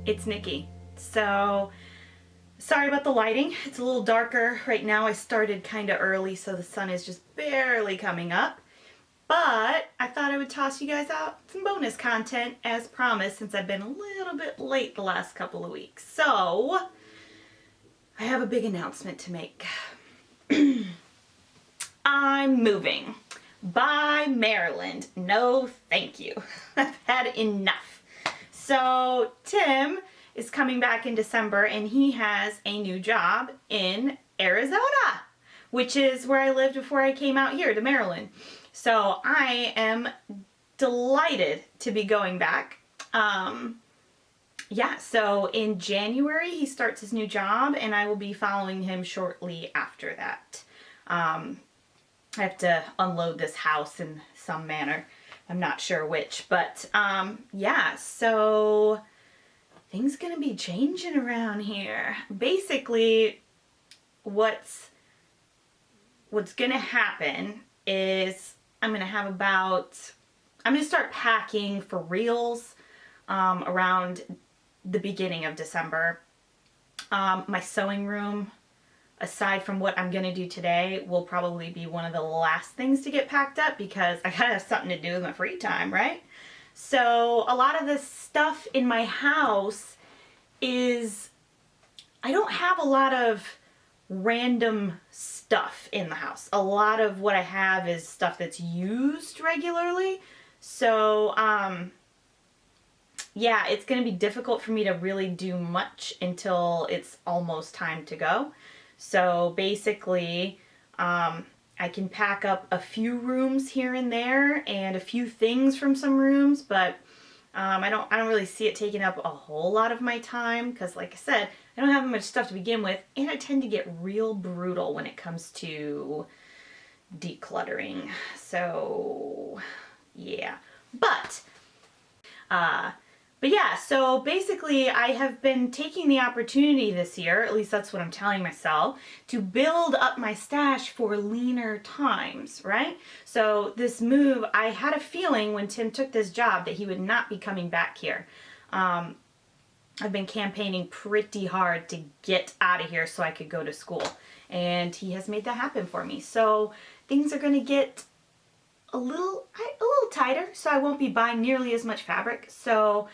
it's Nikki. So sorry about the lighting. It's a little darker right now. I started kind of early, so the sun is just barely coming up. But I thought I would toss you guys out some bonus content as promised, since I've been a little bit late the last couple of weeks. So I have a big announcement to make. I'm moving. Bye, Maryland. No, thank you. I've had enough. So Tim is coming back in December, and he has a new job in Arizona, which is where I lived before I came out here to Maryland. So I am delighted to be going back. Yeah, so in January he starts his new job, and I will be following him shortly after that. I have to unload this house in some manner. I'm not sure which, but yeah, so things gonna be changing around here. Basically, what's gonna happen is I'm gonna start packing for reals around the beginning of December. My sewing room, aside from what I'm gonna do today, will probably be one of the last things to get packed up, because I gotta have something to do with my free time, right? So a lot of this stuff in my house is, I don't have a lot of random stuff in the house. A lot of what I have is stuff that's used regularly. So yeah, it's gonna be difficult for me to really do much until it's almost time to go. So basically, I can pack up a few rooms here and there and a few things from some rooms, but I don't really see it taking up a whole lot of my time, because like I said, I don't have much stuff to begin with, and I tend to get real brutal when it comes to decluttering. So yeah, but yeah, so basically I have been taking the opportunity this year, at least that's what I'm telling myself, to build up my stash for leaner times, right? So this move, I had a feeling when Tim took this job that he would not be coming back here. I've been campaigning pretty hard to get out of here so I could go to school, and he has made that happen for me. So things are going to get a little tighter, so I won't be buying nearly as much fabric. So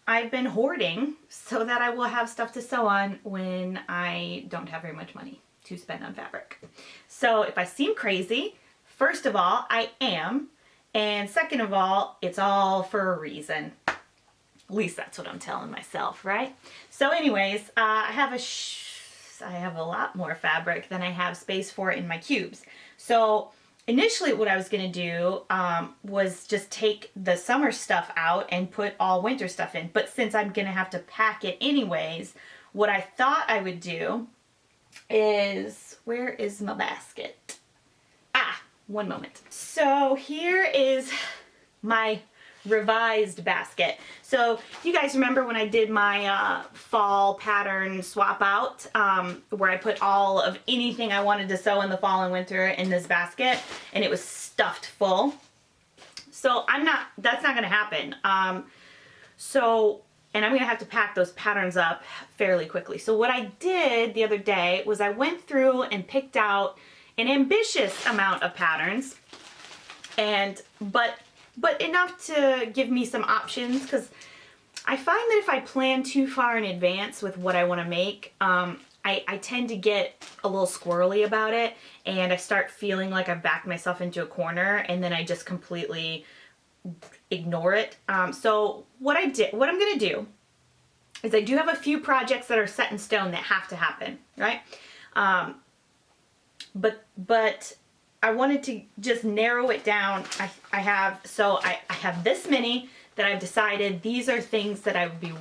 I've been hoarding so that I will have stuff to sew on when I don't have very much money to spend on fabric. So if I seem crazy, first of all, I am, and second of all, it's all for a reason. At least that's what I'm telling myself, right? So anyways, I have a lot more fabric than I have space for in my cubes. So initially what I was going to do was just take the summer stuff out and put all winter stuff in. But since I'm going to have to pack it anyways, what I thought I would do is, where is my basket? Ah, one moment. So here is my revised basket. So you guys remember when I did my fall pattern swap out, where I put all of anything I wanted to sew in the fall and winter in this basket, and it was stuffed full. So that's not gonna happen. And I'm gonna have to pack those patterns up fairly quickly. So what I did the other day was I went through and picked out an ambitious amount of patterns, but enough to give me some options, because I find that if I plan too far in advance with what I want to make, I tend to get a little squirrely about it, and I start feeling like I've backed myself into a corner, and then I just completely ignore it. So what I'm going to do is I do have a few projects that are set in stone that have to happen, right? But I wanted to just narrow it down. I have this many that I've decided these are things that I would be,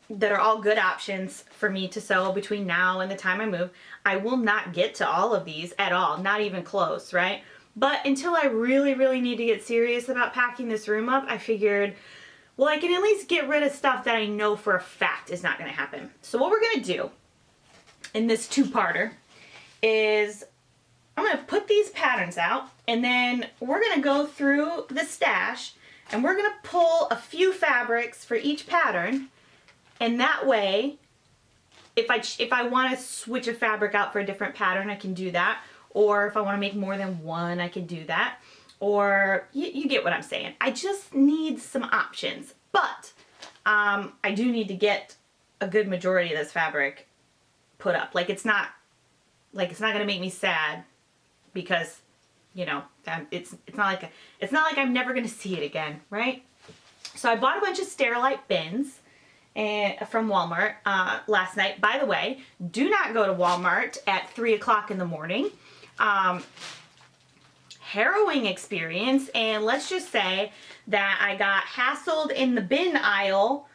that are all good options for me to sew between now and the time I move. I will not get to all of these at all, not even close, right? But until I really, really need to get serious about packing this room up, I figured, well, I can at least get rid of stuff that I know for a fact is not going to happen. So what we're going to do in this two-parter is I'm going to put these patterns out, and then we're going to go through the stash And we're gonna pull a few fabrics for each pattern, and that way, if I want to switch a fabric out for a different pattern, I can do that. Or if I want to make more than one, I can do that. Or you get what I'm saying. I just need some options. But I do need to get a good majority of this fabric put up. Like it's not gonna make me sad because, you know, it's not like I'm never gonna see it again, right? So I bought a bunch of Sterilite bins from Walmart last night. By the way, do not go to Walmart at 3 o'clock in the morning. Harrowing experience, and let's just say that I got hassled in the bin aisle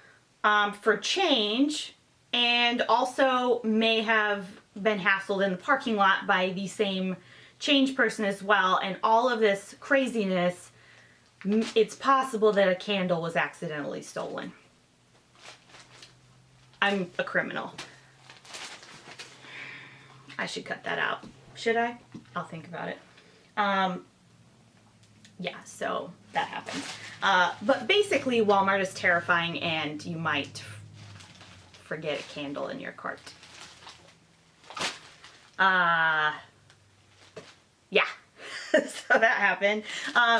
for change, and also may have been hassled in the parking lot by the same change person as well, and all of this craziness, it's possible that a candle was accidentally stolen. I'm a criminal. I should cut that out. Should I? I'll think about it. Yeah, so that happens. But basically, Walmart is terrifying, and you might forget a candle in your cart. Yeah. So that happened.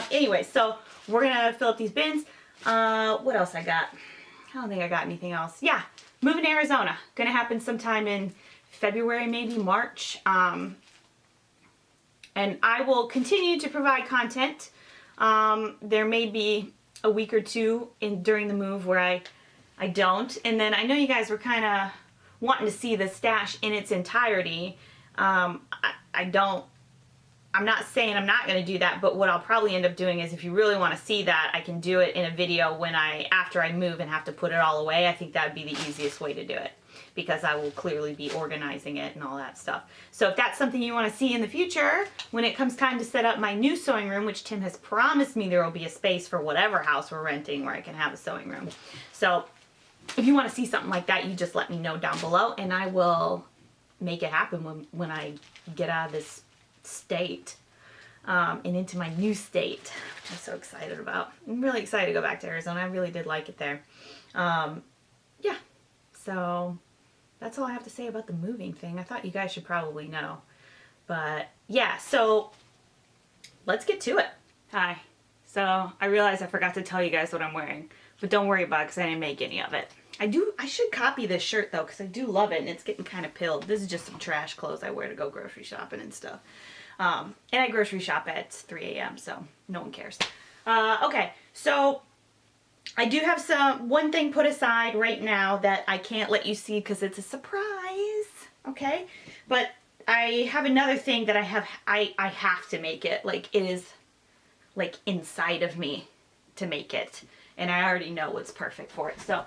Anyway, so we're gonna fill up these bins. What else I got? I don't think I got anything else. Yeah, moving to Arizona. Gonna happen sometime in February, maybe March. And I will continue to provide content. There may be a week or two during the move where I don't. And then I know you guys were kind of wanting to see the stash in its entirety. I'm not saying I'm not going to do that, but what I'll probably end up doing is if you really want to see that, I can do it in a video after I move and have to put it all away. I think that would be the easiest way to do it, because I will clearly be organizing it and all that stuff. So if that's something you want to see in the future, when it comes time to set up my new sewing room, which Tim has promised me there will be a space for whatever house we're renting where I can have a sewing room. So if you want to see something like that, you just let me know down below, and I will make it happen when I get out of this state and into my new state, which I'm so excited about. I'm really excited to go back to Arizona. I really did like it there. Yeah, so that's all I have to say about the moving thing. I thought you guys should probably know. But yeah, so let's get to it. Hi. So I realized I forgot to tell you guys what I'm wearing, but don't worry about it because I didn't make any of it. I should copy this shirt though, because I do love it, and it's getting kind of pilled. This is just some trash clothes I wear to go grocery shopping and stuff. And I grocery shop at 3 a.m., so no one cares. Okay, so I do have one thing put aside right now that I can't let you see because it's a surprise, okay? But I have another thing that I have to make it. Like, it is like inside of me to make it, and I already know what's perfect for it. So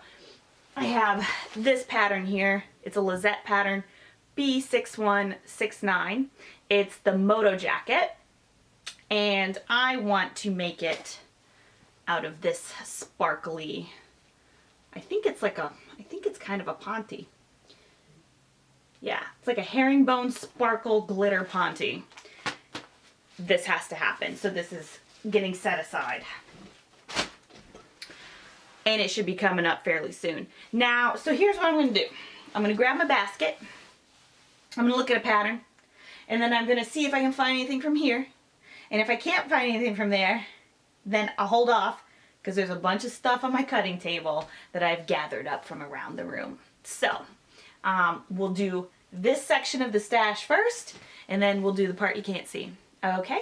I have this pattern here. It's a Lizette pattern, B6169. It's the Moto jacket, and I want to make it out of this sparkly, I think it's kind of a ponte. Yeah, it's like a herringbone sparkle glitter ponte. This has to happen, so this is getting set aside. And it should be coming up fairly soon. Now, so here's what I'm going to do. I'm going to grab my basket. I'm going to look at a pattern. And then I'm going to see if I can find anything from here. And if I can't find anything from there, then I'll hold off, because there's a bunch of stuff on my cutting table that I've gathered up from around the room. So, we'll do this section of the stash first, and then we'll do the part you can't see. Okay?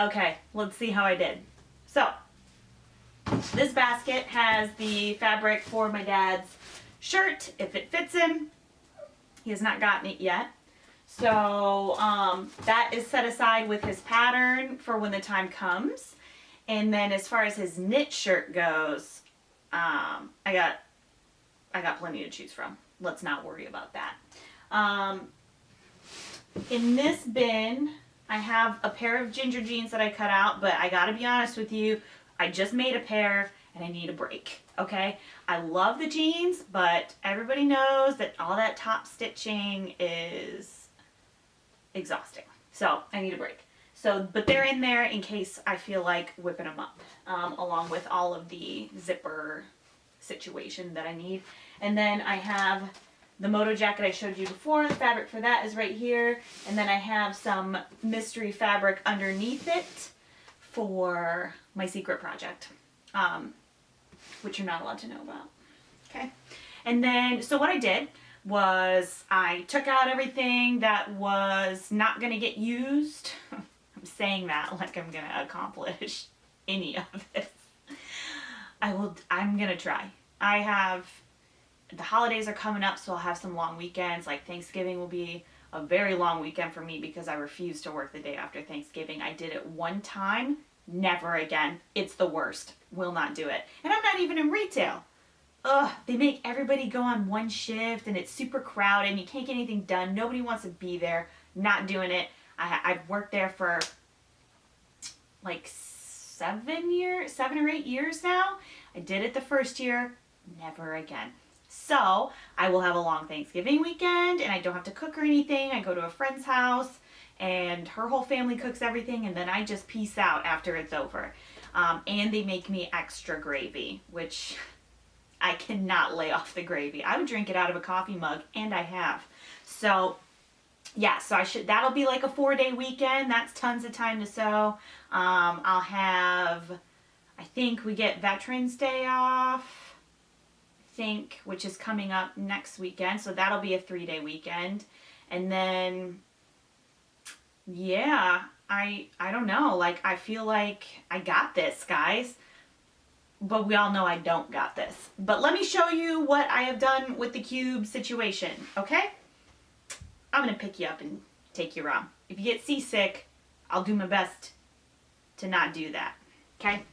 Okay, let's see how I did. So, this basket has the fabric for my dad's shirt, if it fits him. He has not gotten it yet. So that is set aside with his pattern for when the time comes. And then as far as his knit shirt goes, I got plenty to choose from. Let's not worry about that. In this bin, I have a pair of ginger jeans that I cut out, but I gotta be honest with you, I just made a pair and I need a break, okay? I love the jeans, but everybody knows that all that top stitching is exhausting. So I need a break. So, but they're in there in case I feel like whipping them up, along with all of the zipper situation that I need. And then I have the moto jacket I showed you before. The fabric for that is right here. And then I have some mystery fabric underneath it for my secret project, which you're not allowed to know about. Okay. And then, so what I did was I took out everything that was not going to get used. I'm saying that like I'm going to accomplish any of this. I'm going to try. The holidays are coming up, so I'll have some long weekends. Like Thanksgiving will be a very long weekend for me because I refuse to work the day after Thanksgiving. I did it one time, never again. It's the worst. Will not do it. And I'm not even in retail. Ugh, they make everybody go on one shift and it's super crowded and you can't get anything done. Nobody wants to be there. Not doing it. I've worked there for like 7 or 8 years now. I did it the first year, never again. So I will have a long Thanksgiving weekend and I don't have to cook or anything. I go to a friend's house and her whole family cooks everything and then I just peace out after it's over. And they make me extra gravy, which I cannot lay off the gravy. I would drink it out of a coffee mug, and I have. So, yeah, so that'll be like a 4-day weekend. That's tons of time to sew. I'll have, I think we get Veterans Day off, which is coming up next weekend. So that'll be a 3-day weekend. And then, yeah, I don't know. Like, I feel like I got this, guys. But we all know I don't got this. But let me show you what I have done with the cube situation, okay? I'm going to pick you up and take you around. If you get seasick, I'll do my best to not do that, okay?